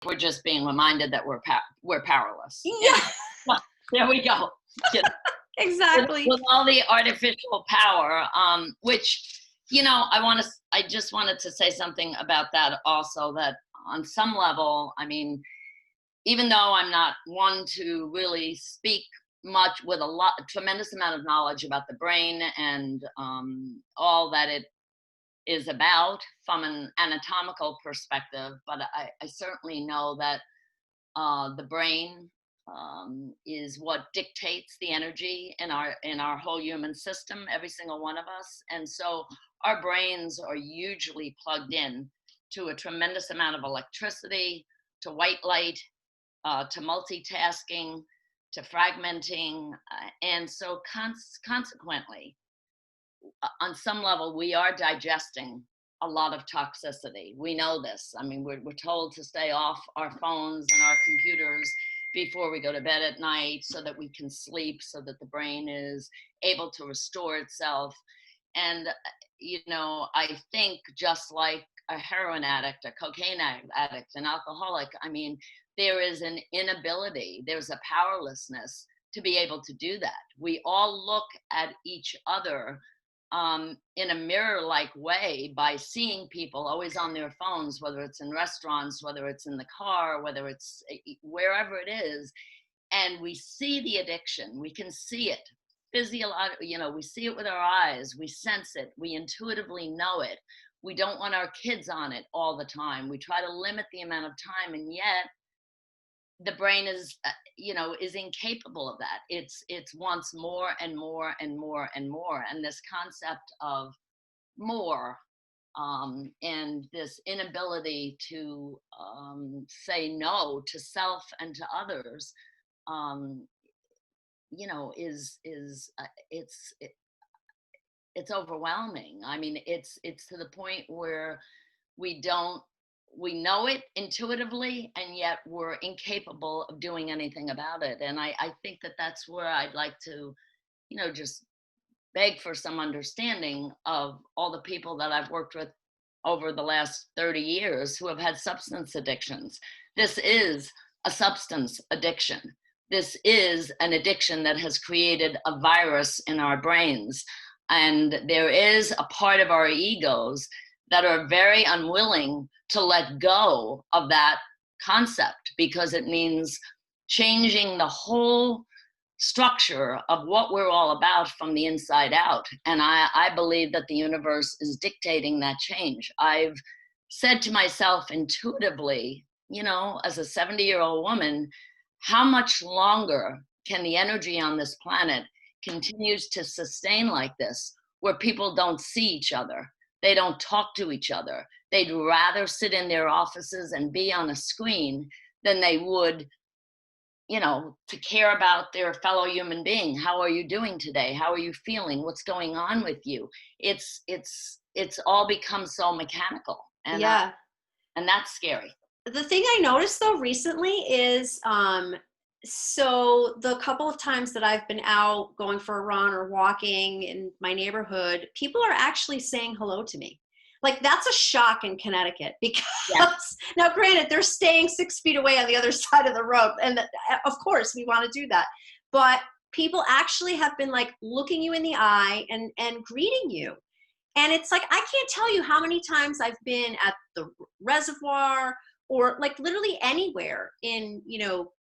we're just being reminded that we're powerless. Yeah. Well, there we go. Exactly. With all the artificial power, which, I just wanted to say something about that also, that on some level, I mean, even though I'm not one to really speak much with a tremendous amount of knowledge about the brain and all that it is about from an anatomical perspective, but I certainly know that the brain is what dictates the energy in our whole human system, every single one of us. And so our brains are hugely plugged in to a tremendous amount of electricity, to white light, to multitasking, to fragmenting. And so consequently, on some level, we are digesting a lot of toxicity. We know this. I mean, we're told to stay off our phones and our computers before we go to bed at night so that we can sleep, so that the brain is able to restore itself. And, I think just like a heroin addict, a cocaine addict, an alcoholic, I mean, there is an inability, there's a powerlessness to be able to do that. We all look at each other in a mirror-like way by seeing people always on their phones, whether it's in restaurants, whether it's in the car, whether it's wherever it is, and we see the addiction. We can see it physiologically, we see it with our eyes, we sense it, we intuitively know it. We don't want our kids on it all the time. We try to limit the amount of time, and yet the brain is incapable of that. It's wants more and more and more and more. And this concept of more and this inability to say no to self and to others, it's overwhelming. I mean, it's to the point where we know it intuitively, and yet we're incapable of doing anything about it. And I think that that's where I'd like to, just beg for some understanding of all the people that I've worked with over the last 30 years who have had substance addictions. This is a substance addiction. This is an addiction that has created a virus in our brains. And there is a part of our egos that are very unwilling to let go of that concept, because it means changing the whole structure of what we're all about from the inside out. And I believe that the universe is dictating that change. I've said to myself intuitively, as a 70-year-old woman, how much longer can the energy on this planet continues to sustain like this, where people don't see each other? They don't talk to each other. They'd rather sit in their offices and be on a screen than they would, to care about their fellow human being. How are you doing today? How are you feeling? What's going on with you? It's all become so mechanical. And yeah. And that's scary. The thing I noticed though recently is, so the couple of times that I've been out going for a run or walking in my neighborhood, people are actually saying hello to me. Like, that's a shock in Connecticut, because now granted, they're staying 6 feet away on the other side of the road. And of course we want to do that. But people actually have been like looking you in the eye and greeting you. And it's like, I can't tell you how many times I've been at the reservoir or like literally anywhere in,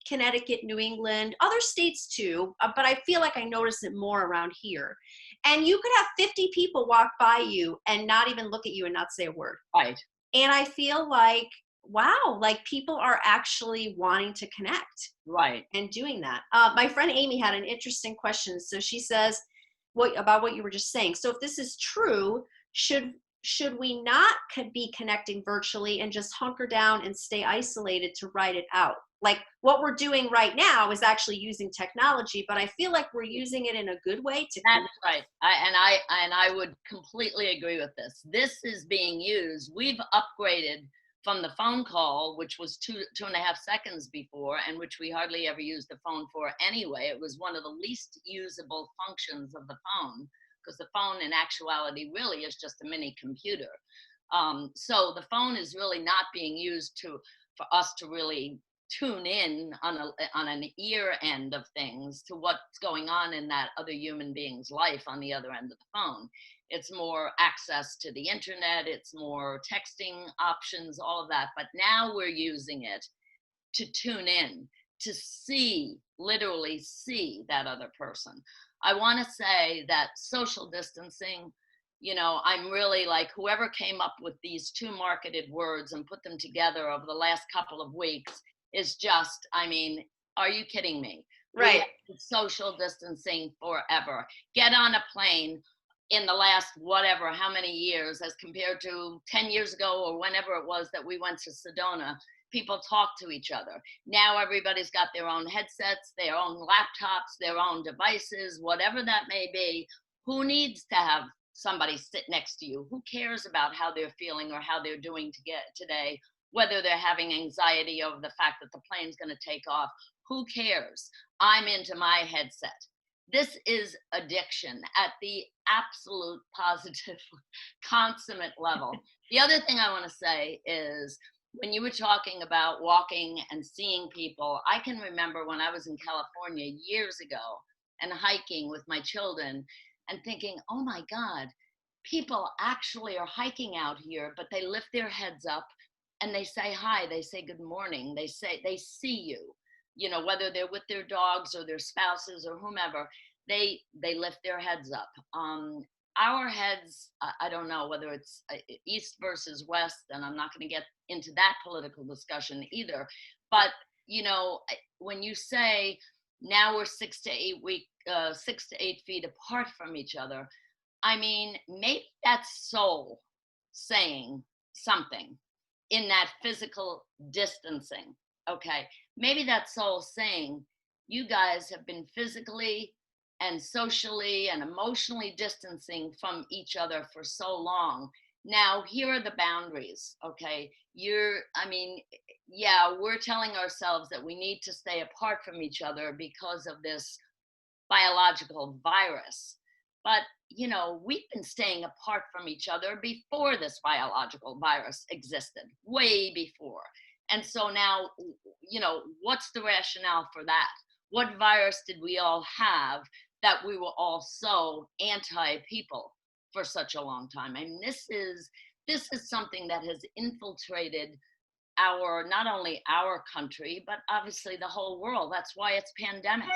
Connecticut, New England, other states too, but I feel like I notice it more around here. And you could have 50 people walk by you and not even look at you and not say a word. Right. And I feel like, wow, like people are actually wanting to connect. Right. And doing that. My friend Amy had an interesting question. So she says, about what you were just saying. So if this is true, should we not be connecting virtually and just hunker down and stay isolated to write it out? Like what we're doing right now is actually using technology, but I feel like we're using it in a good way to connect. That's right. I would completely agree with this. This is being used. We've upgraded from the phone call, which was 2.5 seconds before, and which we hardly ever used the phone for anyway. It was one of the least usable functions of the phone, because the phone in actuality really is just a mini computer. So the phone is really not being used for us to really tune in on an ear end of things to what's going on in that other human being's life on the other end of the phone. It's more access to the internet, it's more texting options, all of that. But now we're using it to tune in, to see, literally see that other person. I want to say that social distancing, you know, I'm really like, whoever came up with these two marketed words and put them together over the last couple of weeks is just, I mean, are you kidding me? Right. We have been social distancing forever. Get on a plane in the last whatever, how many years, as compared to 10 years ago or whenever it was that we went to Sedona, people talk to each other. Now everybody's got their own headsets, their own laptops, their own devices, whatever that may be. Who needs to have somebody sit next to you? Who cares about how they're feeling or how they're doing today, whether they're having anxiety over the fact that the plane's going to take off? Who cares? I'm into my headset. This is addiction at the absolute positive, consummate level. The other thing I want to say is, when you were talking about walking and seeing people, I can remember when I was in California years ago and hiking with my children and thinking, oh my God, people actually are hiking out here, but they lift their heads up and they say hi, they say good morning, they see you, you know, whether they're with their dogs or their spouses or whomever, they lift their heads up. Our heads, I don't know whether it's East versus West, and I'm not going to get into that political discussion either. But, you know, when you say now we're 6 to 8 feet apart from each other, I mean, maybe that's soul saying something in that physical distancing. Okay, maybe that soul saying, you guys have been physically and socially and emotionally distancing from each other for so long. Now, here are the boundaries, okay? We're telling ourselves that we need to stay apart from each other because of this biological virus. But, you know, we've been staying apart from each other before this biological virus existed, way before. And so now, you know, what's the rationale for that? What virus did we all have that we were all so anti-people for such a long time? I mean, this is something that has infiltrated not only our country, but obviously the whole world. That's why it's pandemic.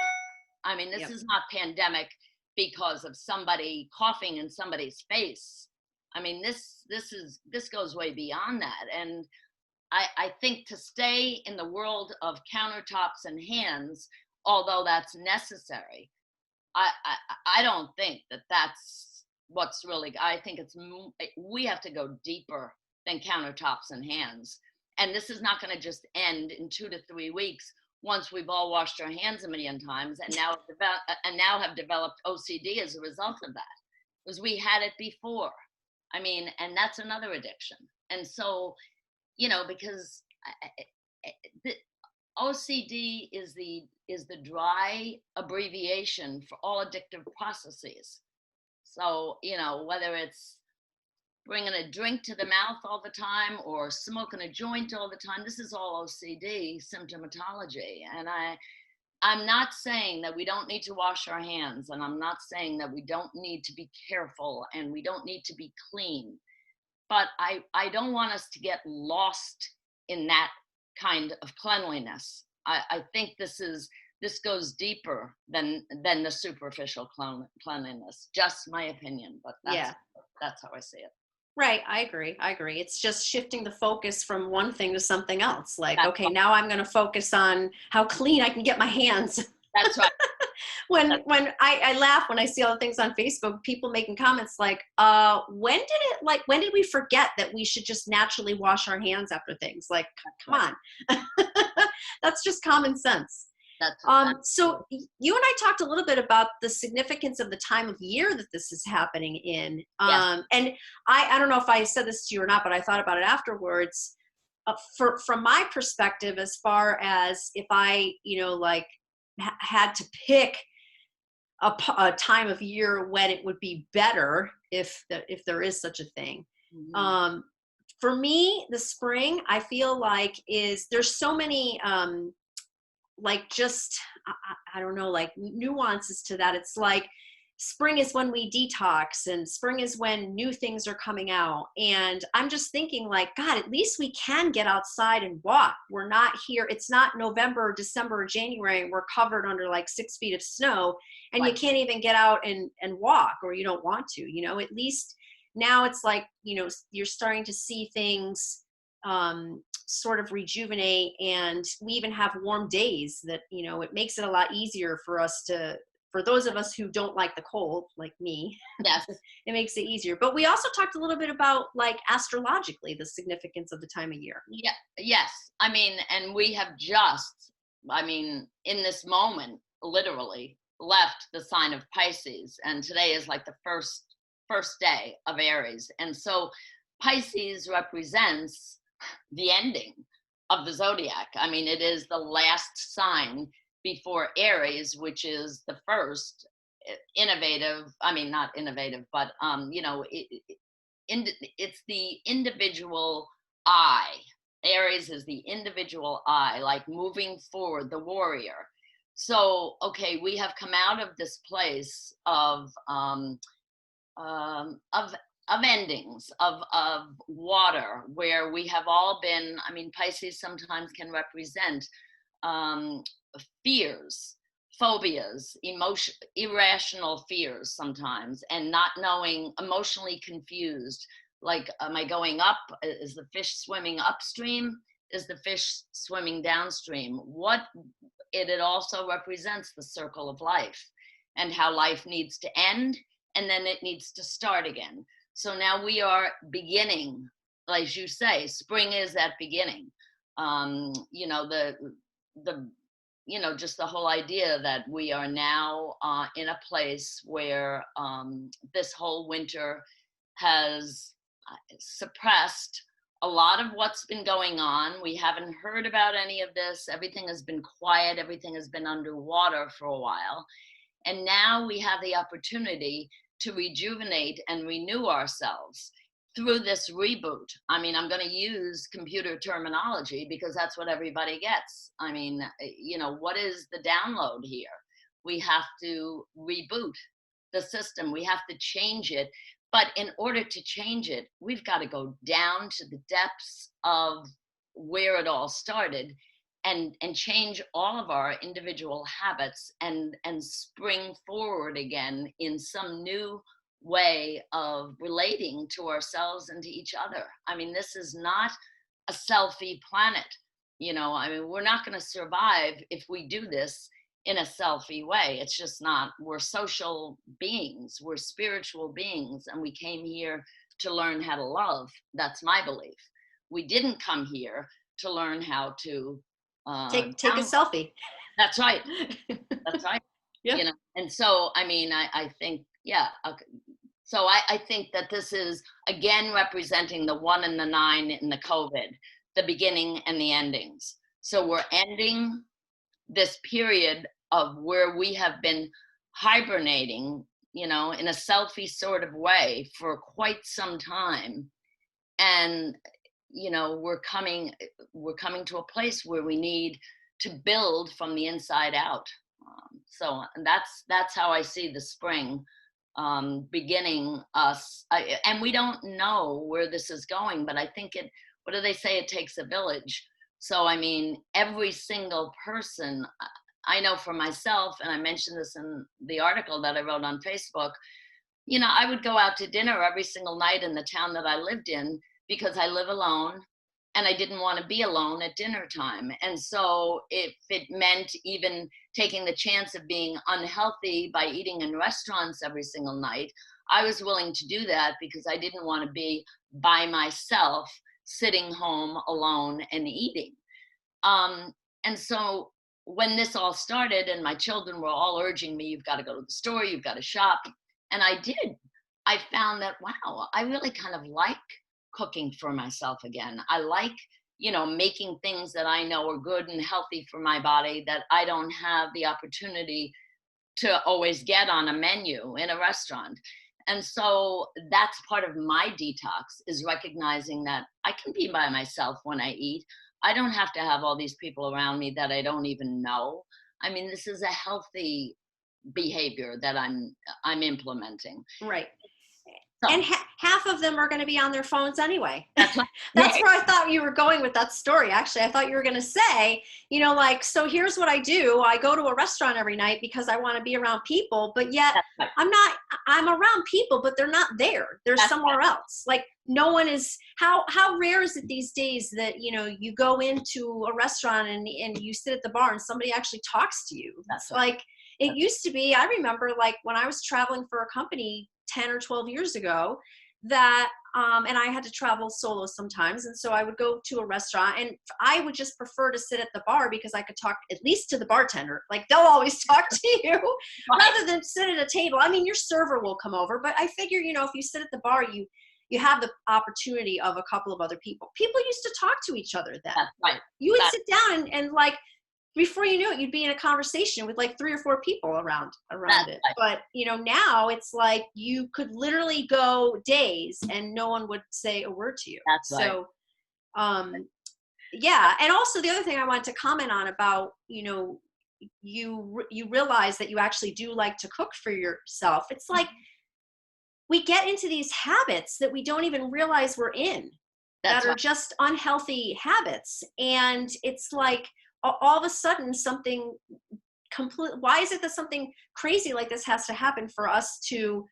I mean, this is not pandemic because of somebody coughing in somebody's face. I mean, this goes way beyond that. And I think to stay in the world of countertops and hands, although that's necessary, I don't think that that's what's really, I think we have to go deeper than countertops and hands. And this is not going to just end in 2 to 3 weeks once we've all washed our hands a million times and now have developed OCD as a result of that, because we had it before. I mean, and that's another addiction. And so, you know, because the OCD is the dry abbreviation for all addictive processes. So, you know, whether it's bringing a drink to the mouth all the time or smoking a joint all the time, this is all OCD symptomatology. And I'm not saying that we don't need to wash our hands, and I'm not saying that we don't need to be careful and we don't need to be clean, but I don't want us to get lost in that kind of cleanliness. I think this goes deeper than the superficial cleanliness. Just my opinion, but that's how I see it. Right. I agree. It's just shifting the focus from one thing to something else. Like, okay, now I'm going to focus on how clean I can get my hands. That's right. when I laugh when I see all the things on Facebook, people making comments like, when did we forget that we should just naturally wash our hands after things? Like, come on. That's just common sense. So you and I talked a little bit about the significance of the time of year that this is happening in. And I don't know if I said this to you or not, but I thought about it afterwards. From my perspective, as far as if I, you know, like had to pick a time of year when it would be better, if there is such a thing. for me, the spring, I feel like there's so many, like just, I don't know, like nuances to that. It's like spring is when we detox, and spring is when new things are coming out. And I'm just thinking like, God, at least we can get outside and walk. We're not here. It's not November, December, or January, and we're covered under like 6 feet of snow, and you can't even get out and walk, or you don't want to, you know. At least now it's like, you know, you're starting to see things sort of rejuvenate, and we even have warm days that, you know, it makes it a lot easier for us for those of us who don't like the cold, like me. Yes. It makes it easier. But we also talked a little bit about like astrologically the significance of the time of year. Yeah. Yes. I mean, and we have just, I mean, in this moment, literally left the sign of Pisces, and today is like the first day of Aries. And so Pisces represents the ending of the zodiac. I mean, it is the last sign before Aries, which is the first innovative, I mean, not innovative, but, you know, it's the individual I. Aries is the individual I, like moving forward, the warrior. So, okay, we have come out of this place of endings, of water, where we have all been. I mean, Pisces sometimes can represent fears, phobias, irrational fears sometimes, and not knowing, emotionally confused. Like, am I going up? Is the fish swimming upstream? Is the fish swimming downstream? It also represents the circle of life, and how life needs to end, and then it needs to start again. So now we are beginning, as you say, spring is that beginning. You know, you know, just the whole idea that we are now in a place where this whole winter has suppressed a lot of what's been going on. We haven't heard about any of this. Everything has been quiet. Everything has been underwater for a while. And now we have the opportunity to rejuvenate and renew ourselves through this reboot. I mean, I'm going to use computer terminology because that's what everybody gets. I mean, you know, what is the download here? We have to reboot the system. We have to change it. But in order to change it, we've got to go down to the depths of where it all started, and change all of our individual habits, and spring forward again in some new way of relating to ourselves and to each other. I mean, this is not a selfie planet. You know, I mean, we're not going to survive if we do this in a selfie way. It's just not. We're social beings, we're spiritual beings, and we came here to learn how to love. That's my belief. We didn't come here to learn how to take a selfie. That's right. That's right. Yeah. You know, and so, I mean, I think, yeah. Okay. So I think that this is, again, representing the 1 and the 9 in the COVID, the beginning and the endings. So we're ending this period of where we have been hibernating, you know, in a selfie sort of way for quite some time. And, you know, we're coming to a place where we need to build from the inside out. So that's how I see the spring beginning us. And we don't know where this is going, but I think what do they say? It takes a village. So, I mean, every single person, I know for myself, and I mentioned this in the article that I wrote on Facebook, you know, I would go out to dinner every single night in the town that I lived in because I live alone, and I didn't want to be alone at dinner time. And so if it meant even taking the chance of being unhealthy by eating in restaurants every single night, I was willing to do that because I didn't want to be by myself, sitting home alone and eating. And so when this all started and my children were all urging me, you've got to go to the store, you've got to shop. And I did. I found that, wow, I really kind of like cooking for myself again. I like, you know, making things that I know are good and healthy for my body that I don't have the opportunity to always get on a menu in a restaurant. And so that's part of my detox, is recognizing that I can be by myself when I eat. I don't have to have all these people around me that I don't even know. I mean, this is a healthy behavior that I'm implementing. Right. So, And half of them are going to be on their phones anyway. that's right. That's where I thought you were going with that story. Actually, I thought you were going to say, you know, like, so here's what I do. I go to a restaurant every night because I want to be around people, but yet Right. I'm around people, but they're not there. They're That's somewhere else. Like, no one is, how rare is it these days that, you know, you go into a restaurant and you sit at the bar and somebody actually talks to you. That's It's like, it used to be, I remember, like, when I was traveling for a company 10 or 12 years ago, that and I had to travel solo sometimes, and so I would go to a restaurant and I would just prefer to sit at the bar because I could talk at least to the bartender. Like, they'll always talk to you rather than sit at a table. I mean, your server will come over, but I figure, you know, if you sit at the bar, you have the opportunity of a couple of other people. People used to talk to each other then. That's right. You would sit down and like, before you knew it, you'd be in a conversation with like 3 or 4 people around it. Right. But, you know, now it's like you could literally go days and no one would say a word to you. That's right. So, yeah. And also the other thing I wanted to comment on about, you know, you realize that you actually do like to cook for yourself. It's like we get into these habits that we don't even realize we're in, that are just unhealthy habits. And it's like, all of a sudden something why is it that something crazy like this has to happen for us to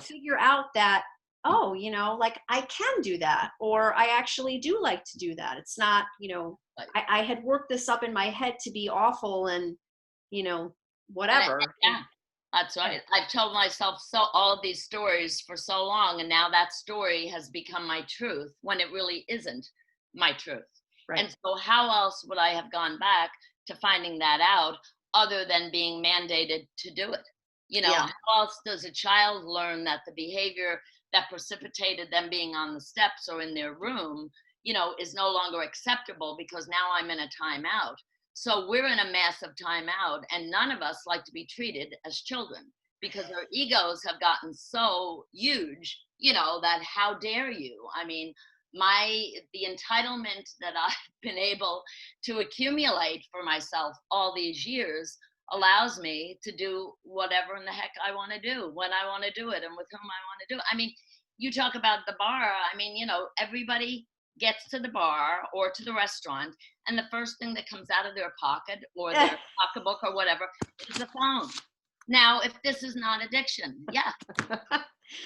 figure out that, oh, you know, like, I can do that, or I actually do like to do that. It's not, you know, I had worked this up in my head to be awful and, you know, whatever. Yeah, that's right. I've told myself all of these stories for so long, and now that story has become my truth when it really isn't my truth. Right. And so how else would I have gone back to finding that out other than being mandated to do it? You know, how else does a child learn that the behavior that precipitated them being on the steps or in their room, you know, is no longer acceptable because now I'm in a timeout. So we're in a massive timeout, and none of us like to be treated as children because our egos have gotten so huge, you know, that how dare you? I mean, the entitlement that I've been able to accumulate for myself all these years allows me to do whatever in the heck I want to do, when I want to do it, and with whom I want to do it. I mean, you talk about the bar. I mean, you know, everybody gets to the bar or to the restaurant, and the first thing that comes out of their pocket or their pocketbook or whatever is the phone. Now, if this is not addiction, yeah.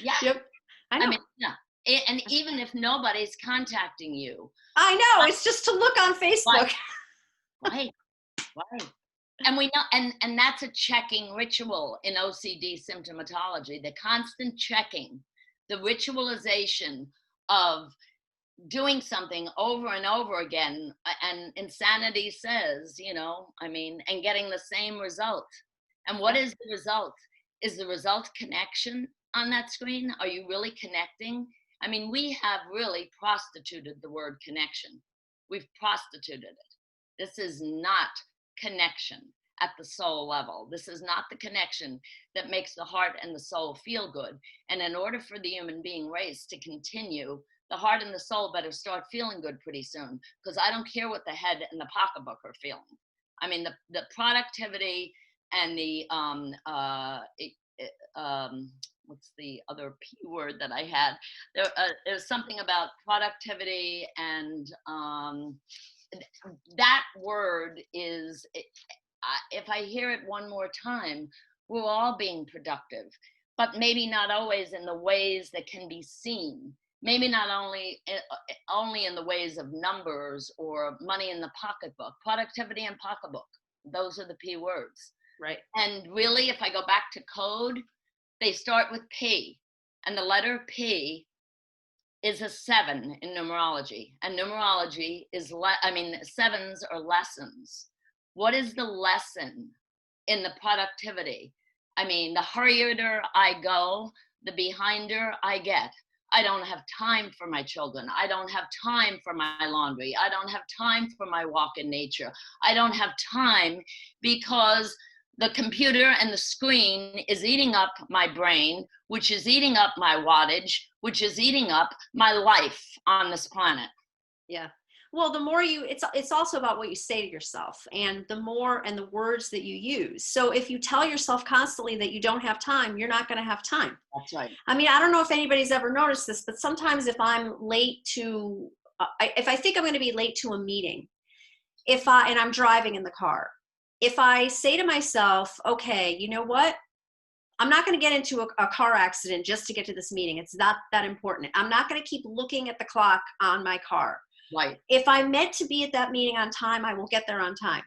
Yep. I mean, yeah. And even if nobody's contacting you, I know, it's just to look on Facebook. Right. And we know, and that's a checking ritual in OCD symptomatology, the constant checking, the ritualization of doing something over and over again. And insanity says, you know, I mean, and getting the same result. And what is the result? Is the result connection on that screen? Are you really connecting? I mean, we have really prostituted the word connection. We've prostituted it. This is not connection at the soul level. This is not the connection that makes the heart and the soul feel good. And in order for the human being race to continue, the heart and the soul better start feeling good pretty soon, because I don't care what the head and the pocketbook are feeling. I mean, the productivity and the what's the other P word that I had? There's something about productivity, and that word is, if I hear it one more time, we're all being productive, but maybe not always in the ways that can be seen. Maybe not only in the ways of numbers or money in the pocketbook. Productivity and pocketbook, those are the P words. Right. And really, if I go back to code, they start with P, and the letter P is a 7 in numerology. And numerology is, sevens are lessons. What is the lesson in the productivity? I mean, the hurrieder I go, the behinder I get. I don't have time for my children. I don't have time for my laundry. I don't have time for my walk in nature. I don't have time because the computer and the screen is eating up my brain, which is eating up my wattage, which is eating up my life on this planet. Yeah. Well, the more it's also about what you say to yourself, and the more, and the words that you use. So if you tell yourself constantly that you don't have time, you're not going to have time. That's right. I mean, I don't know if anybody's ever noticed this, but sometimes if I'm late to, if I think I'm going to be late to a meeting, and I'm driving in the car, if I say to myself, okay, you know what? I'm not going to get into a car accident just to get to this meeting. It's not that important. I'm not going to keep looking at the clock on my car. Right. If I'm meant to be at that meeting on time, I will get there on time.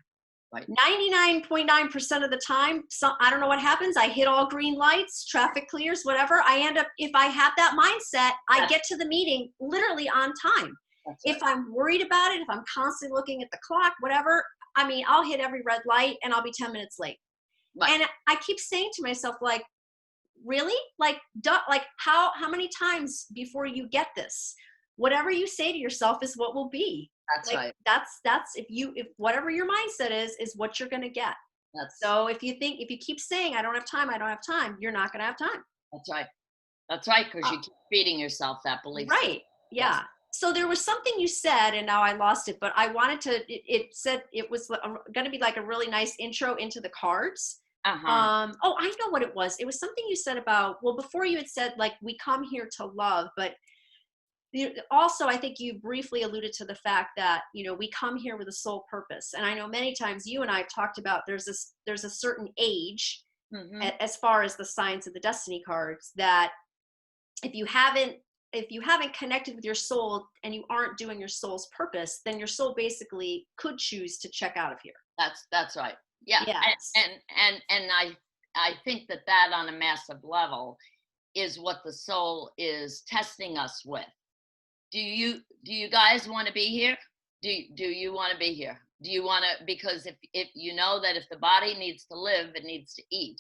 Right. 99.9% of the time, I don't know what happens. I hit all green lights, traffic clears, whatever. I end up, if I have that mindset, I get to the meeting literally on time. That's if I'm worried about it, if I'm constantly looking at the clock, whatever, I mean, I'll hit every red light and I'll be 10 minutes late. Right. And I keep saying to myself, like, really? Like how many times before you get this? Whatever you say to yourself is what will be. That's right. That's if whatever your mindset is what you're going to get. So if you keep saying, I don't have time, you're not going to have time. That's right. That's right. Because you keep feeding yourself that belief. Right. Yeah. Yes. So there was something you said, and now I lost it, but I wanted to, it said it was going to be like a really nice intro into the cards. Oh, I know what it was. It was something you said about, well, before you had said, like, we come here to love, but also, I think you briefly alluded to the fact that, we come here with a sole purpose. And I know many times you and I have talked about there's a certain age, as far as the signs of the destiny cards, that if you haven't connected with your soul and you aren't doing your soul's purpose, then your soul basically could choose to check out of here. That's right. Yeah. Yes. And I think that on a massive level is what the soul is testing us with. Do you guys want to be here? Do you want to be here? Do you want to, because if you know that if the body needs to live, it needs to eat.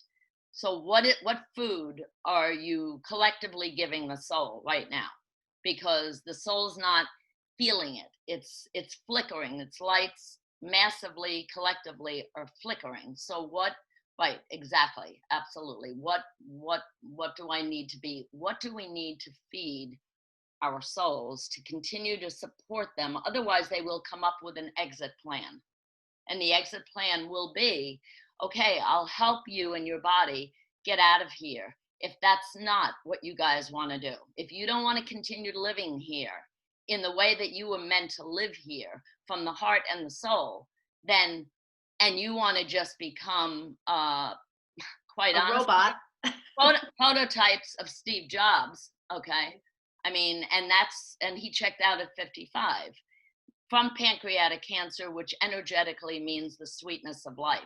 So what food are you collectively giving the soul right now? Because the soul's not feeling it. It's flickering. Its lights massively collectively are flickering. So right, exactly, absolutely. What do I need to be? What do we need to feed our souls to continue to support them? Otherwise, they will come up with an exit plan. And the exit plan will be, okay, I'll help you and your body get out of here. If that's not what you guys want to do, if you don't want to continue living here in the way that you were meant to live here from the heart and the soul, then, and you want to just become, quite honestly, robot, prototypes of Steve Jobs, okay? I mean, and he checked out at 55 from pancreatic cancer, which energetically means the sweetness of life.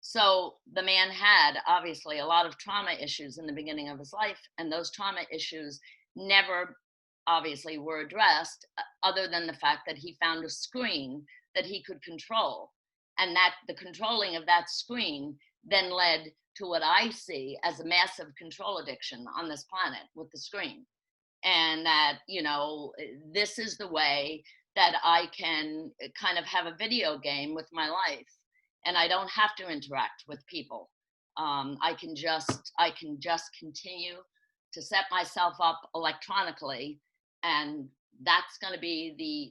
So the man had obviously a lot of trauma issues in the beginning of his life, and those trauma issues never obviously were addressed, other than the fact that he found a screen that he could control. And that the controlling of that screen then led to what I see as a massive control addiction on this planet with the screen. And that, this is the way that I can kind of have a video game with my life, and I don't have to interact with people. I can just continue to set myself up electronically, and that's going to be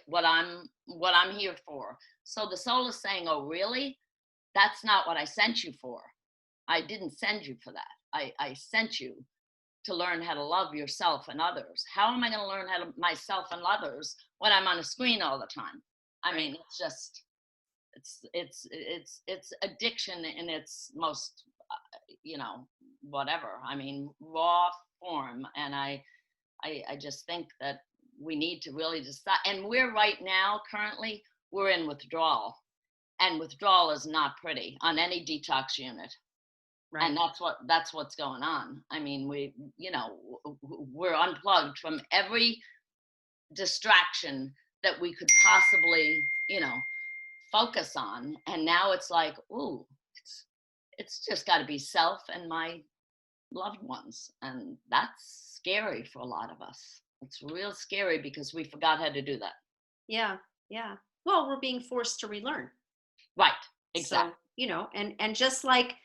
what I'm here for. So the soul is saying, oh, really? That's not what I sent you for. I didn't send you for that. I sent you to learn how to love yourself and others. How am I going to learn how to myself and others when I'm on a screen all the time? I mean, it's just, it's addiction in its most, whatever. I mean, raw form. And I just think that we need to really decide. And we're right now, currently, we're in withdrawal. And withdrawal is not pretty on any detox unit. Right. And that's what's going on. I mean, we're unplugged from every distraction that we could possibly, focus on. And now it's like, ooh, it's just got to be self and my loved ones. And that's scary for a lot of us. It's real scary because we forgot how to do that. Yeah. Yeah. Well, we're being forced to relearn. Right. Exactly. So, you know, and just like,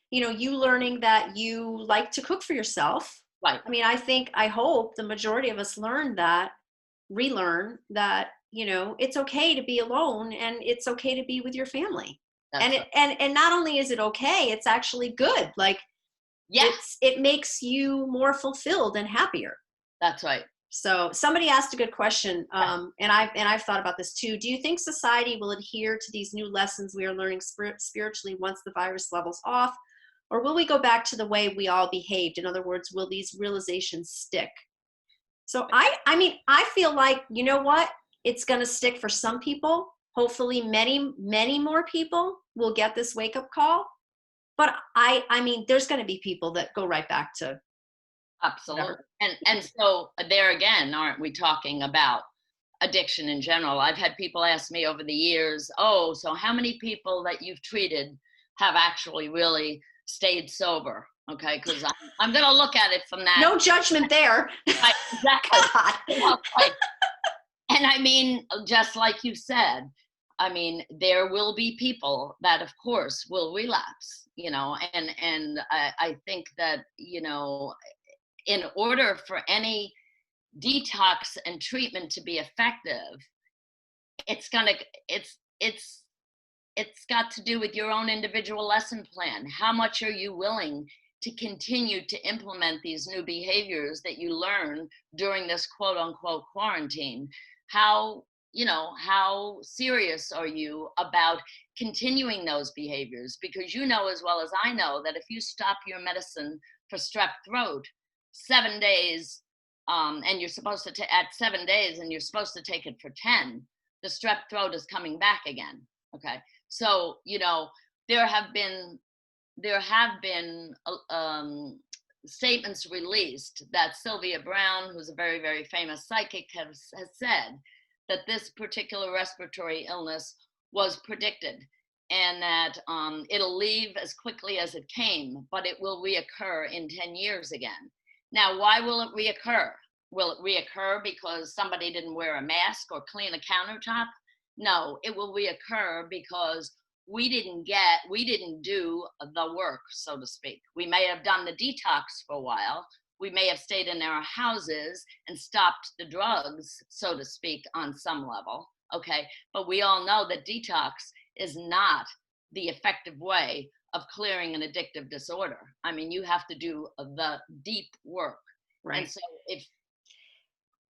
you know, you learning that you like to cook for yourself. Right. I mean, I hope the majority of us relearn that, you know, it's okay to be alone and it's okay to be with your family. That's right. And not only is it okay, it's actually good. Like Yeah, it makes you more fulfilled and happier. that's right. So somebody asked a good question, and I've thought about this too. Do you think society will adhere to these new lessons we are learning spiritually once the virus levels off, or will we go back to the way we all behaved? In other words, will these realizations stick? So I mean, I feel like, you know what? It's going to stick for some people. Hopefully many more people will get this wake up call. But I mean, there's going to be people that go right back to Absolutely. whatever. And so there again, aren't we talking about addiction in general? I've had people ask me over the years, oh, so how many people that you've treated have actually really stayed sober? Okay, because I'm going to look at it from that. No judgment there. Right, exactly. God. Like, and I mean, just like you said, I mean, there will be people that, of course, will relapse, you know, and I think that, you know, in order for any detox and treatment to be effective, it's gonna it's got to do with your own individual lesson plan. How much are you willing to continue to implement these new behaviors that you learn during this quote unquote quarantine? How, you know, how serious are you about continuing those behaviors? Because you know as well as I know that if you stop your medicine for strep throat 7 days, and you're supposed to at 7 days and you're supposed to take it for 10, the strep throat is coming back again. Okay. So, you know, there have been statements released that Sylvia Brown, who's a very, very famous psychic, has said that this particular respiratory illness was predicted and that it'll leave as quickly as it came, but it will reoccur in 10 years again. Now, why will it reoccur? Will it reoccur because somebody didn't wear a mask or clean a countertop? No, it will reoccur because we didn't do the work, so to speak. We may have done the detox for a while. We may have stayed in our houses and stopped the drugs, so to speak, on some level. Okay. But we all know that detox is not the effective way of clearing an addictive disorder. I mean, you have to do the deep work. Right. And so if,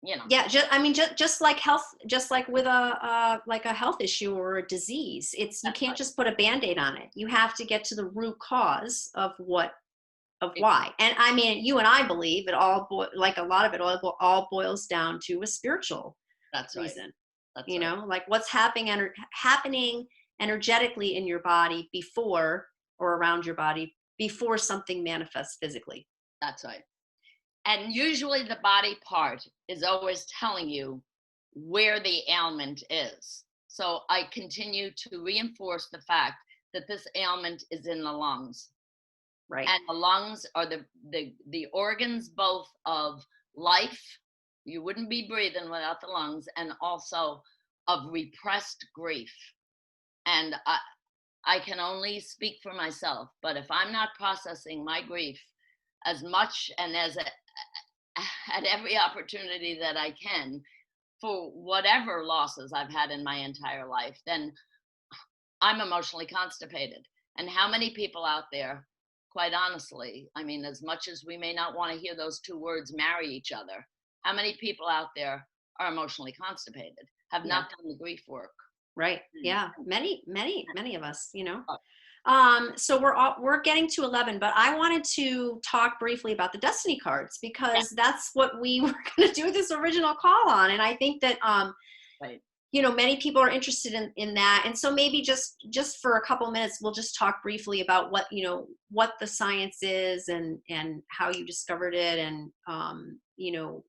you know. Yeah, just like health, just like with a health issue or a disease, you can't just put a Band-Aid on it. You have to get to the root cause of why. And I mean, you and I believe it all, like a lot of it all boils down to a spiritual reason. That's you right. know, like what's happening energetically in your body before or around your body before something manifests physically. That's right. And usually the body part is always telling you where the ailment is. So I continue to reinforce the fact that this ailment is in the lungs. Right. And the lungs are the organs both of life. You wouldn't be breathing without the lungs, and also of repressed grief. And I can only speak for myself, but if I'm not processing my grief as much and at every opportunity that I can for whatever losses I've had in my entire life, then I'm emotionally constipated. And how many people out there, quite honestly, I mean, as much as we may not want to hear those two words marry each other, how many people out there are emotionally constipated, have not done the grief work? Right. Yeah. Many of us, you know. Oh. So we're getting to 11, but I wanted to talk briefly about the destiny cards because that's what we were going to do this original call on. And I think that, Right. you know, many people are interested in that. And so maybe just for a couple minutes, we'll just talk briefly about what, you know, what the science is and how you discovered it. And, you know,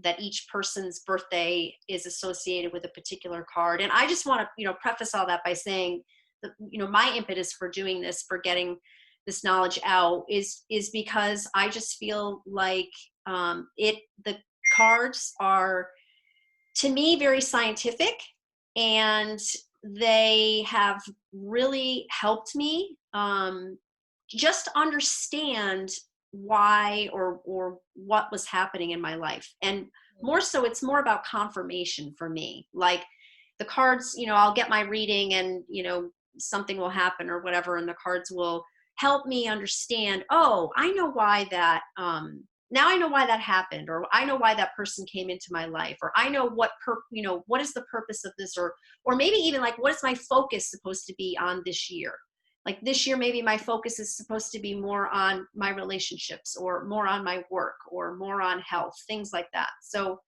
that each person's birthday is associated with a particular card. And I just want to, you know, preface all that by saying that, you know, my impetus for doing this, for getting this knowledge out is because I just feel like the cards are, to me, very scientific, and they have really helped me just understand why or what was happening in my life. And more so, it's more about confirmation for me. Like the cards, I'll get my reading and, something will happen or whatever, and the cards will help me understand, oh, I know why that, now I know why that happened, or I know why that person came into my life, or I know what what is the purpose of this, or maybe even like, what is my focus supposed to be on this year? Like this year, maybe my focus is supposed to be more on my relationships, or more on my work, or more on health, things like that. So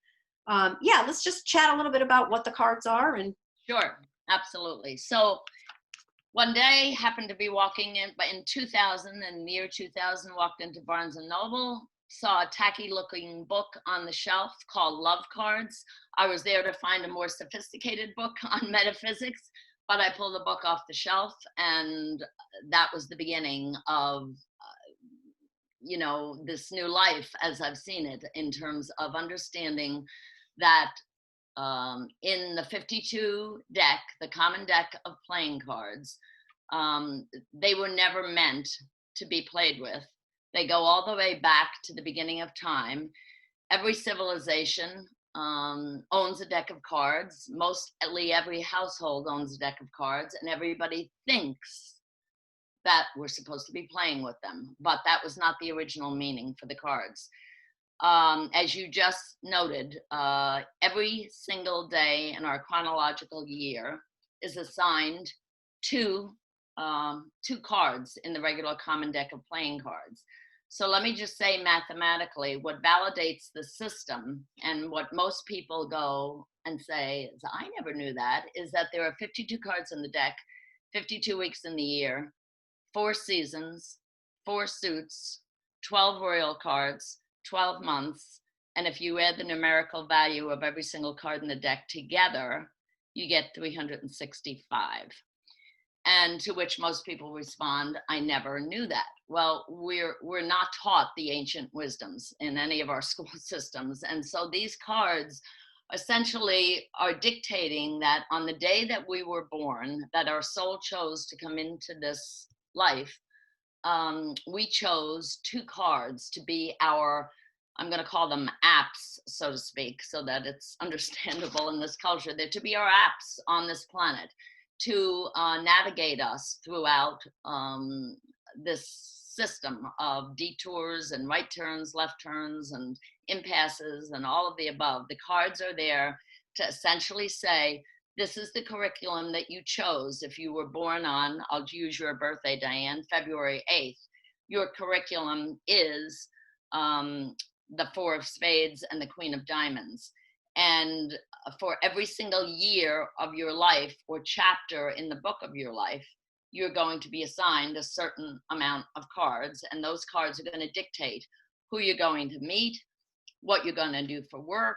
yeah, let's just chat a little bit about what the cards are. And Sure, absolutely. So one day happened to be walking in 2000, in the year 2000, walked into Barnes and Noble, saw a tacky looking book on the shelf called Love Cards. I was there to find a more sophisticated book on metaphysics, but I pulled the book off the shelf, and that was the beginning of this new life as I've seen it, in terms of understanding that in the 52 deck, the common deck of playing cards, they were never meant to be played with. They go all the way back to the beginning of time. Every civilization owns a deck of cards. Mostly every household owns a deck of cards, and everybody thinks that we're supposed to be playing with them. But that was not the original meaning for the cards. As you just noted, every single day in our chronological year is assigned two cards in the regular common deck of playing cards. So let me just say mathematically, what validates the system, and what most people go and say is, I never knew that, is that there are 52 cards in the deck, 52 weeks in the year, 4 seasons, 4 suits, 12 royal cards, 12 months, and if you add the numerical value of every single card in the deck together, you get 365. And to which most people respond, I never knew that. Well, we're not taught the ancient wisdoms in any of our school systems. And so these cards essentially are dictating that on the day that we were born, that our soul chose to come into this life, we chose 2 cards to be our, I'm going to call them apps, so to speak, so that it's understandable in this culture. They're to be our apps on this planet, to navigate us throughout this system of detours and right turns, left turns, and impasses, and all of the above. The cards are there to essentially say, this is the curriculum that you chose. If you were born on, I'll use your birthday, Diane, February 8th, your curriculum is the 4 of Spades and the Queen of Diamonds. And for every single year of your life, or chapter in the book of your life, you're going to be assigned a certain amount of cards, and those cards are going to dictate who you're going to meet, what you're going to do for work,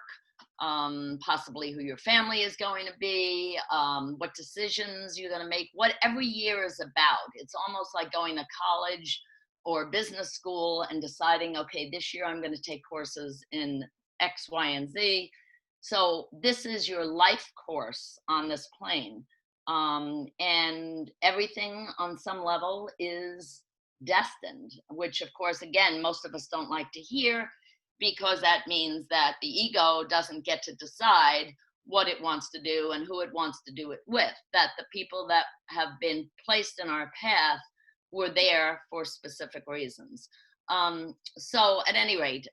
possibly who your family is going to be, what decisions you're going to make, what every year is about. It's almost like going to college or business school and deciding, okay, this year I'm going to take courses in X, Y, and Z. So this is your life course on this plane. And everything on some level is destined, which of course, again, most of us don't like to hear, because that means that the ego doesn't get to decide what it wants to do and who it wants to do it with, that the people that have been placed in our path were there for specific reasons. So at any rate,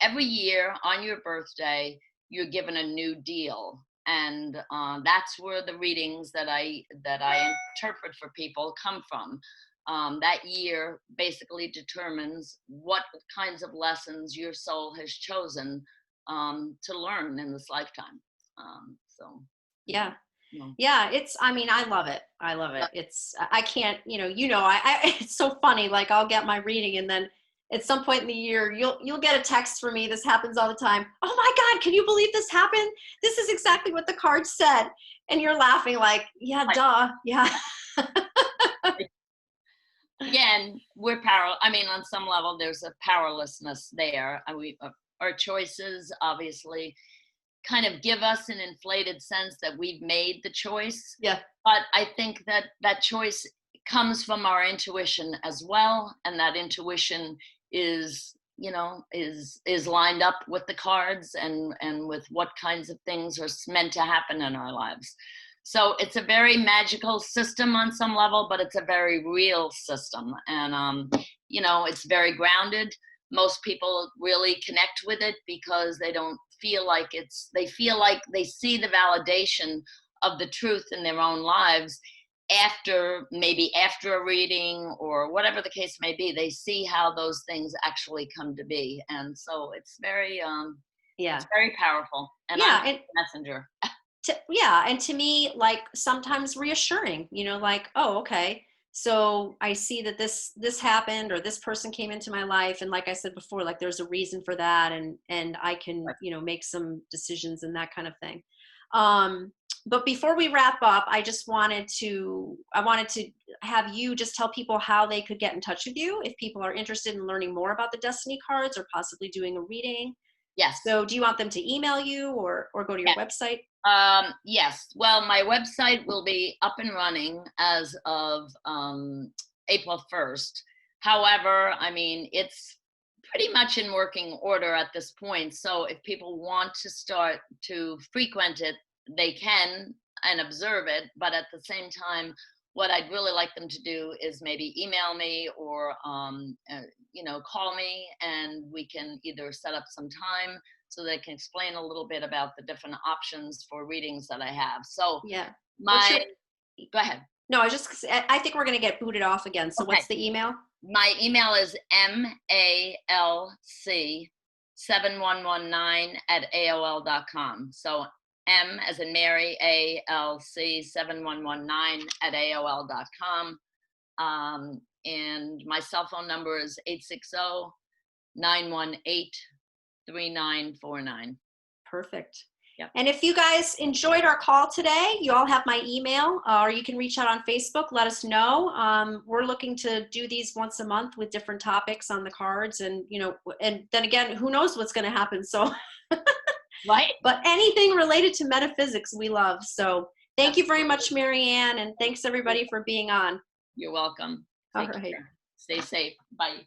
every year on your birthday, you're given a new deal. And that's where the readings that I interpret for people come from. That year basically determines what kinds of lessons your soul has chosen to learn in this lifetime. So yeah. you know. Yeah, I mean, I love it. I love it. I can't, it's so funny. Like I'll get my reading, and then at some point in the year, you'll get a text from me. This happens all the time. Oh my God, can you believe this happened? This is exactly what the card said. And you're laughing like, yeah, duh. Yeah. Again, I mean, on some level, there's a powerlessness there. Our choices, obviously, kind of give us an inflated sense that we've made the choice. Yeah. But I think that that choice comes from our intuition as well, and that intuition is, you know, is lined up with the cards and with what kinds of things are meant to happen in our lives. So it's a very magical system on some level, but it's a very real system, and you know, it's very grounded. Most people really connect with it because they don't feel like they feel like they see the validation of the truth in their own lives maybe after a reading or whatever the case may be. They see how those things actually come to be, and so it's very it's very powerful, and I'm a messenger. And to me, like, sometimes reassuring, you know, like, oh, okay, so I see that this happened, or this person came into my life, and like I said before, like, there's a reason for that, and I can, you know, make some decisions and that kind of thing. But before we wrap up, I wanted to have you just tell people how they could get in touch with you if people are interested in learning more about the Destiny cards or possibly doing a reading. Yes. So do you want them to email you or go to your website? Yes. Well, my website will be up and running as of April 1st. However, I mean, it's pretty much in working order at this point. So if people want to start to frequent it, they can and observe it. But at the same time, what I'd really like them to do is maybe email me or, you know, call me, and we can either set up some time so they can explain a little bit about the different options for readings that I have. So yeah, go ahead. No, I think we're going to get booted off again. So what's the email? My email is malc7119@aol.com. So M as in Mary, ALC7119@aol.com. And my cell phone number is 860-918-3949. Perfect. Yep. And if you guys enjoyed our call today, you all have my email, or you can reach out on Facebook. Let us know. We're looking to do these once a month with different topics on the cards, and, you know, and then again, who knows what's going to happen. So, right. But anything related to metaphysics, we love. So thank you very much, Marianne. And thanks everybody for being on. You're welcome. All right. Take care. Stay safe. Bye.